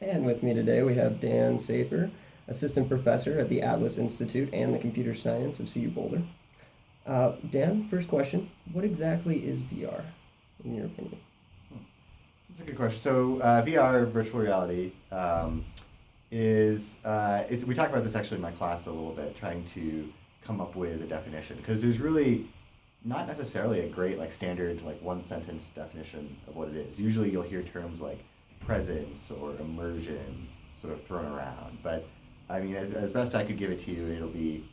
And with me today we have Dan Safer, Assistant Professor at the Atlas Institute and the Computer Science of CU Boulder. Dan, first question, what exactly is VR, in your opinion? That's a good question. So VR, virtual reality, we talked about this actually in my class a little bit, trying to come up with a definition, because there's really not necessarily a great standard one sentence definition of what it is. Usually you'll hear terms like presence or immersion sort of thrown around, but I mean, as best I could give it to you, it'll be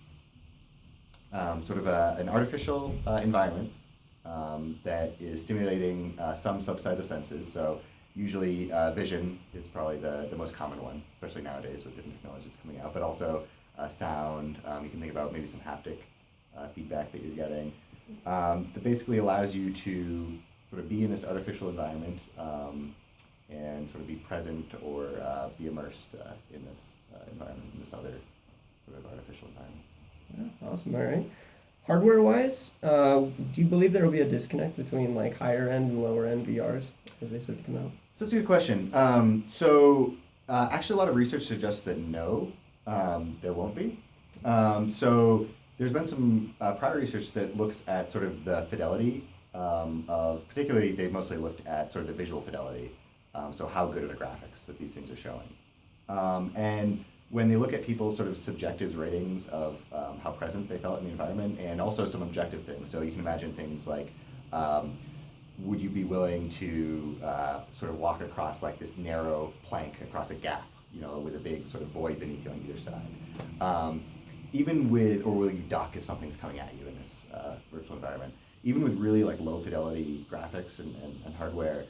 sort of an artificial environment that is stimulating some subset of senses. So usually vision is probably the most common one, especially nowadays with different technology that's coming out, but also sound. You can think about maybe some haptic feedback that you're getting. That basically allows you to sort of be in this artificial environment and sort of be present or be immersed in this environment, in this other sort of artificial environment. Yeah, awesome, all right. Hardware-wise, do you believe there will be a disconnect between higher-end and lower-end VRs as they start to come out? So that's a good question. Actually, a lot of research suggests that no, there won't be. So there's been some prior research that looks at sort of the fidelity of, particularly they've mostly looked at sort of the visual fidelity, so how good are the graphics that these things are showing. And when they look at people's sort of subjective ratings of how present they felt in the environment, and also some objective things, so you can imagine things like, would you be willing to sort of walk across this narrow plank across a gap, with a big sort of void beneath you on either side? Or will you duck if something's coming at you in this virtual environment? Even with really low fidelity graphics and hardware,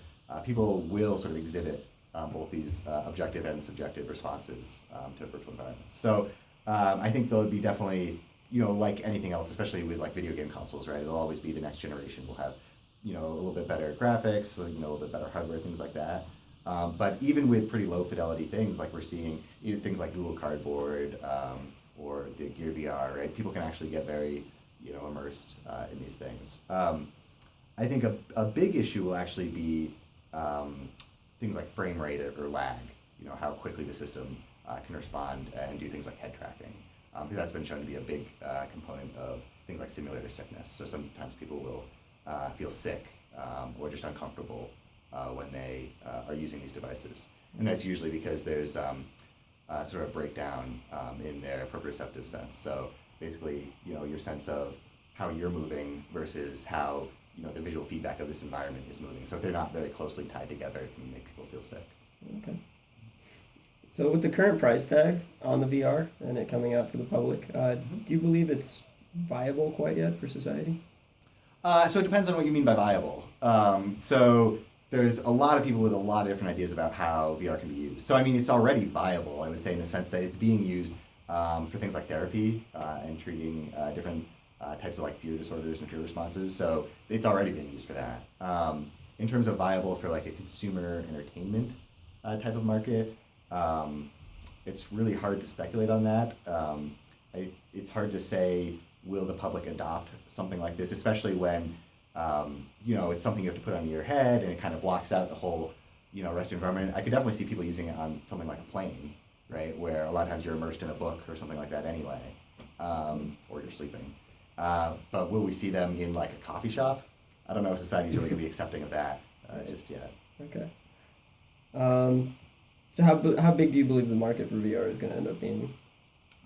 people will sort of exhibit both these objective and subjective responses to virtual environments. So I think there'll be definitely, like anything else, especially with video game consoles, right? It'll always be the next generation. We'll have, a little bit better graphics, a little bit better hardware, things like that. But even with pretty low fidelity things, we're seeing things like Google Cardboard or the Gear VR, right? People can actually get very, immersed in these things. I think a big issue will actually be things like frame rate or lag, how quickly the system can respond and do things like head tracking. Because that's been shown to be a big component of things like simulator sickness. So sometimes people will feel sick or just uncomfortable when they are using these devices. And that's usually because there's sort of a breakdown in their proprioceptive sense. So basically, your sense of how you're moving versus how the visual feedback of this environment is moving. So if they're not very closely tied together, it can make people feel sick. Okay. So with the current price tag on the VR and it coming out for the public, do you believe it's viable quite yet for society? So it depends on what you mean by viable. So there's a lot of people with a lot of different ideas about how VR can be used. So I mean, it's already viable, I would say, in the sense that it's being used for things like therapy and treating different types of fear disorders and fear responses. So it's already being used for that. In terms of viable for a consumer entertainment type of market, it's really hard to speculate on that. It's hard to say, will the public adopt something like this, especially when it's something you have to put on your head and it kind of blocks out the whole rest of the environment. I could definitely see people using it on something like a plane, right, where a lot of times you're immersed in a book or something like that anyway, or you're sleeping. But will we see them in a coffee shop? I don't know if society's really going to be accepting of that just yet. Okay. So how big do you believe the market for VR is going to end up being?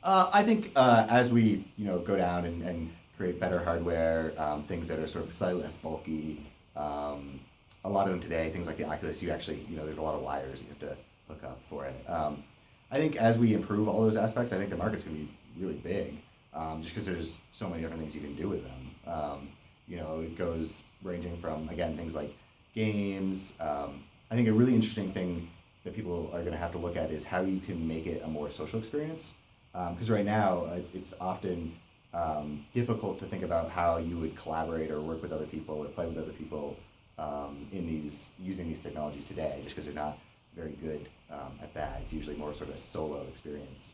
I think as we go down and create better hardware, things that are sort of slightly less bulky. A lot of them today, things like the Oculus, you actually there's a lot of wires you have to hook up for it. I think as we improve all those aspects, I think the market's going to be really big, just because there's so many different things you can do with them. It goes ranging from, again, things like games. I think a really interesting thing that people are going to have to look at is how you can make it a more social experience. Because right now, it's often difficult to think about how you would collaborate or work with other people or play with other people using these technologies today, just because they're not very good at that. It's usually more sort of a solo experience.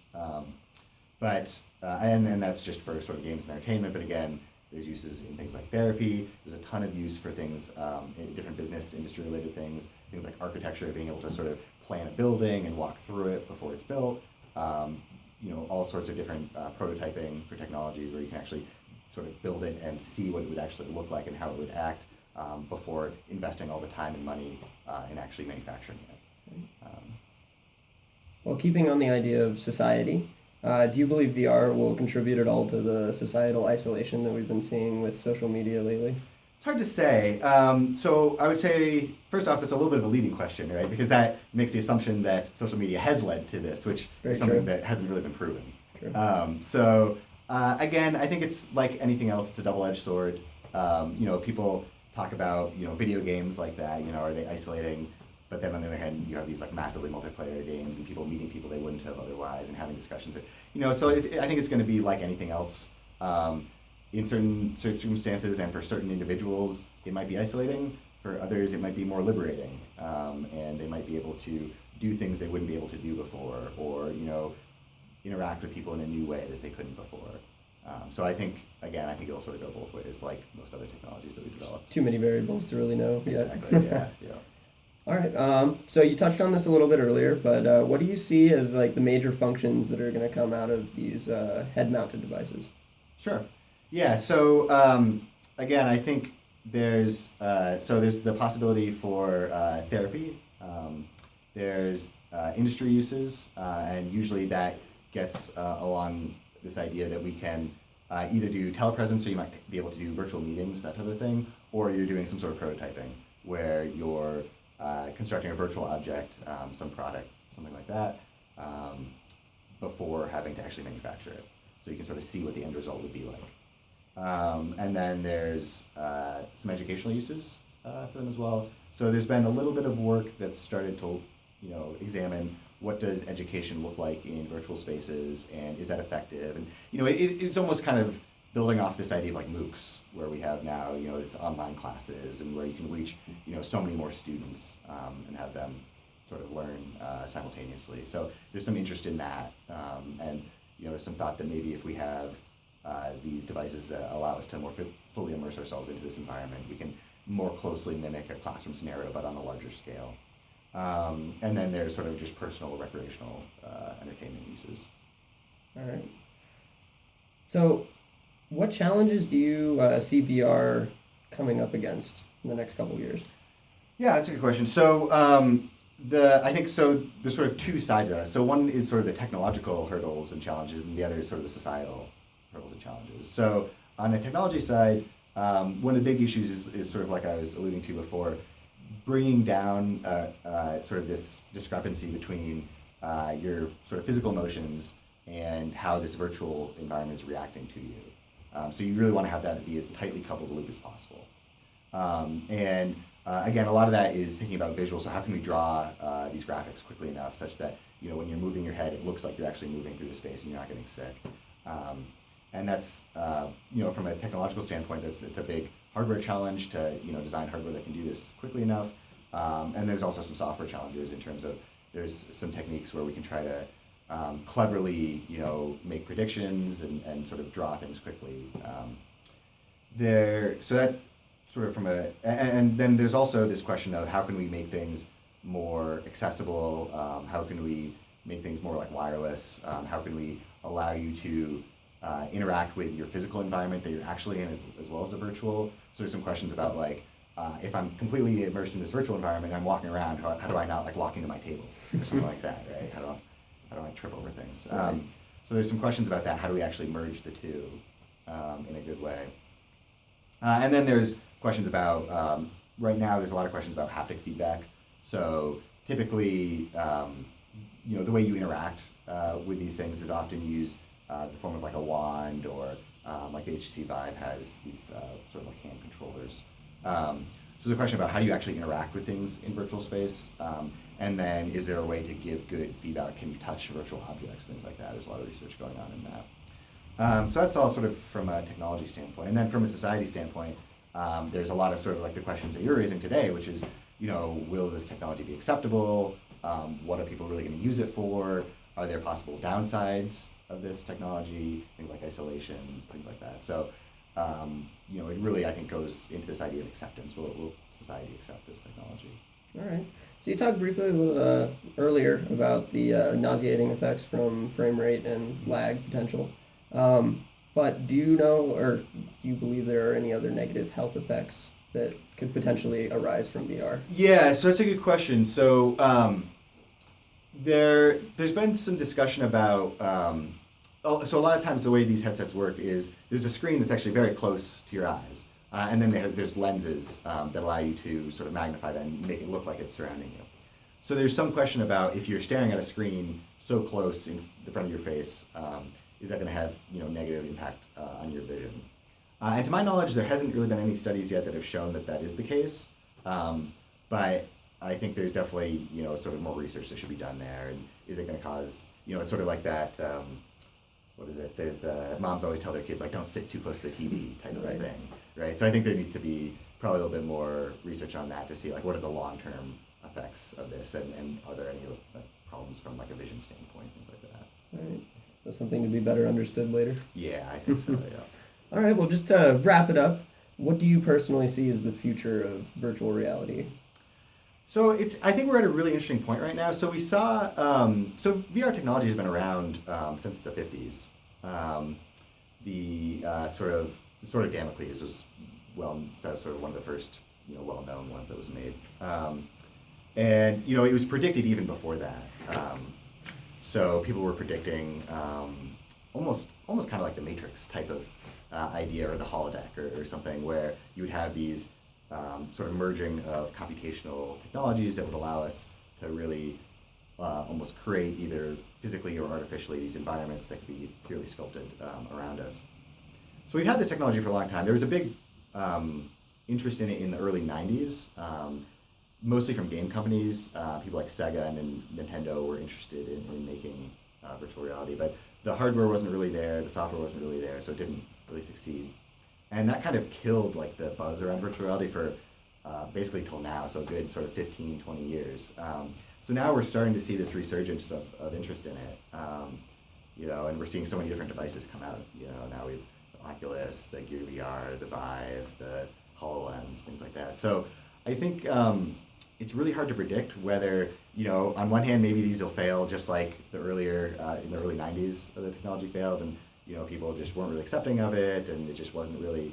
And that's just for sort of games and entertainment. But again, there's uses in things like therapy. There's a ton of use for things in different business industry related things. things like architecture, being able to sort of plan a building and walk through it before it's built. All sorts of different prototyping for technologies where you can actually sort of build it and see what it would actually look like and how it would act before investing all the time and money in actually manufacturing it. Well, keeping on the idea of society, do you believe VR will contribute at all to the societal isolation that we've been seeing with social media lately? It's hard to say. So I would say, first off, it's a little bit of a leading question, right? Because that makes the assumption that social media has led to this, which Very is something true. that hasn't really been proven. True. Again, I think it's like anything else. It's a double-edged sword. People talk about video games like that. Are they isolating? But then on the other hand, you have these like massively multiplayer games and people meeting people they wouldn't have otherwise and having discussions. So I think it's going to be like anything else. In certain circumstances and for certain individuals, it might be isolating. For others, it might be more liberating, and they might be able to do things they wouldn't be able to do before, or interact with people in a new way that they couldn't before. So I think it'll sort of go both ways, like most other technologies that we develop. Too many variables to really know yet. Exactly. Yeah. All right. So you touched on this a little bit earlier, but what do you see as like the major functions that are going to come out of these head-mounted devices? Sure. Yeah. So again, I think there's the possibility for therapy. There's industry uses, and usually that gets along this idea that we can either do telepresence, so you might be able to do virtual meetings, that type of thing, or you're doing some sort of prototyping where you're constructing a virtual object, some product, something like that, before having to actually manufacture it. So you can sort of see what the end result would be like. And then there's some educational uses for them as well. So there's been a little bit of work that's started to, examine what does education look like in virtual spaces, and is that effective? And it's almost kind of building off this idea of like MOOCs, where we have now, it's online classes, and where you can reach, so many more students and have them sort of learn simultaneously. So there's some interest in that, and there's some thought that maybe if we have these devices that allow us to more fully immerse ourselves into this environment, we can more closely mimic a classroom scenario, but on a larger scale. And then there's sort of just personal, recreational entertainment uses. All right. So, what challenges do you see VR coming up against in the next couple of years? Yeah, that's a good question. So I think so. There's sort of two sides of that. So one is sort of the technological hurdles and challenges, and the other is sort of the societal hurdles and challenges. So on the technology side, one of the big issues is sort of like I was alluding to before, bringing down sort of this discrepancy between your sort of physical motions and how this virtual environment is reacting to you. So you really want to have that be as tightly coupled a loop as possible. Again, a lot of that is thinking about visual. So how can we draw these graphics quickly enough such that when you're moving your head, it looks like you're actually moving through the space and you're not getting sick. And that's from a technological standpoint, it's a big hardware challenge to design hardware that can do this quickly enough. And there's also some software challenges in terms of there's some techniques where we can try to cleverly make predictions and sort of draw things quickly. So that sort of and then there's also this question of how can we make things more accessible? How can we make things more like wireless? How can we allow you to interact with your physical environment that you're actually in as well as the virtual? So there's some questions about like, if I'm completely immersed in this virtual environment, I'm walking around, how do I not like walk into my table or something like that, right? How do I trip over things? Right. So there's some questions about that. How do we actually merge the two in a good way? And then there's questions about, right now there's a lot of questions about haptic feedback. So typically, the way you interact with these things is often use the form of like a wand, or like the HTC Vive has these sort of like hand controllers. So there's a question about how do you actually interact with things in virtual space, and then is there a way to give good feedback? Can you touch virtual objects, things like that? There's a lot of research going on in that. So that's all sort of from a technology standpoint. And then from a society standpoint, there's a lot of sort of like the questions that you're raising today, which is, will this technology be acceptable? What are people really going to use it for? Are there possible downsides of this technology? Things like isolation, things like that. So, it really, I think, goes into this idea of acceptance. Will society accept this technology? All right. So you talked briefly a little earlier about the nauseating effects from frame rate and lag potential. But do you know or do you believe there are any other negative health effects that could potentially arise from VR? Yeah, so that's a good question. So there's been some discussion about so a lot of times the way these headsets work is there's a screen that's actually very close to your eyes, and then there's lenses that allow you to sort of magnify that and make it look like it's surrounding you. So there's some question about if you're staring at a screen so close in the front of your face, is that going to have negative impact on your vision? And to my knowledge, there hasn't really been any studies yet that have shown that that is the case. But I think there's definitely sort of more research that should be done there. And is it going to cause it's sort of like that. What is it? There's moms always tell their kids like don't sit too close to the TV type of Right. thing, right? So I think there needs to be probably a little bit more research on that to see like what are the long term effects of this, and are there any problems from like a vision standpoint, things like that. All right. So something to be better understood later. Yeah, I think so. Yeah. All right. Well, just to wrap it up, what do you personally see as the future of virtual reality? So I think we're at a really interesting point right now. So we saw, so VR technology has been around since the 50s. The sort of Damocles was that was sort of one of the first well-known ones that was made, and it was predicted even before that. So people were predicting almost kind of like the Matrix type of idea, or the holodeck, or something where you would have these sort of merging of computational technologies that would allow us to really almost create either physically or artificially these environments that could be purely sculpted around us. So we've had this technology for a long time. There was a big interest in it in the early 90s, mostly from game companies. People like Sega and Nintendo were interested in making virtual reality, but the hardware wasn't really there, the software wasn't really there, so it didn't really succeed. And that kind of killed like the buzz around virtual reality for basically till now, so a good sort of 15, 20 years. So now we're starting to see this resurgence of interest in it, and we're seeing so many different devices come out. Now we've the Oculus, the Gear VR, the Vive, the HoloLens, things like that. So I think it's really hard to predict whether, on one hand, maybe these will fail just like the earlier, in the early 90s, the technology failed, and people just weren't really accepting of it, and it just wasn't really,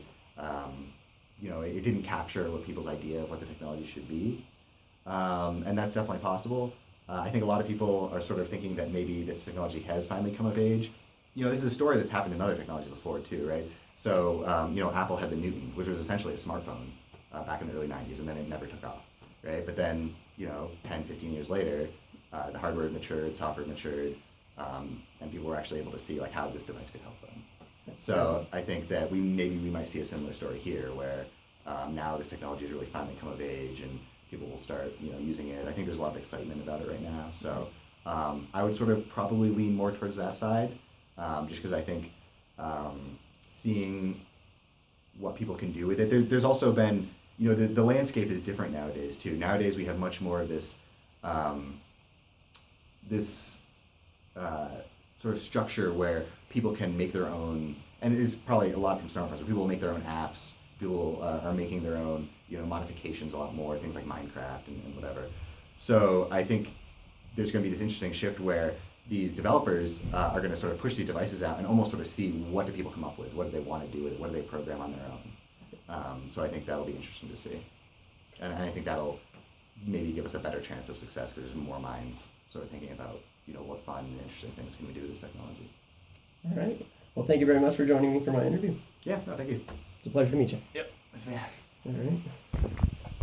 it didn't capture what people's idea of what the technology should be. And that's definitely possible. I think a lot of people are sort of thinking that maybe this technology has finally come of age. This is a story that's happened in other technology before too, right? So, Apple had the Newton, which was essentially a smartphone back in the early 90s, and then it never took off, right? But then, 10, 15 years later, the hardware matured, software matured, and people were actually able to see like how this device could help them. So I think that we might see a similar story here, where now this technology has really finally come of age, and people will start using it. I think there's a lot of excitement about it right now. So I would sort of probably lean more towards that side, just because I think seeing what people can do with it. There's also been the landscape is different nowadays too. Nowadays we have much more of this sort of structure where people can make their own, and it is probably a lot from smartphones, where people will make their own apps. People are making their own modifications a lot more, things like Minecraft and whatever. So I think there's going to be this interesting shift where these developers are going to sort of push these devices out and almost sort of see what do people come up with, what do they want to do with it, what do they program on their own. So I think that'll be interesting to see, and I think that'll maybe give us a better chance of success because there's more minds sort of thinking about what fun and interesting things can we do with this technology. All right. Well, thank you very much for joining me for my interview. Yeah, no, thank you. It's a pleasure to meet you. Yep, that's me. All right.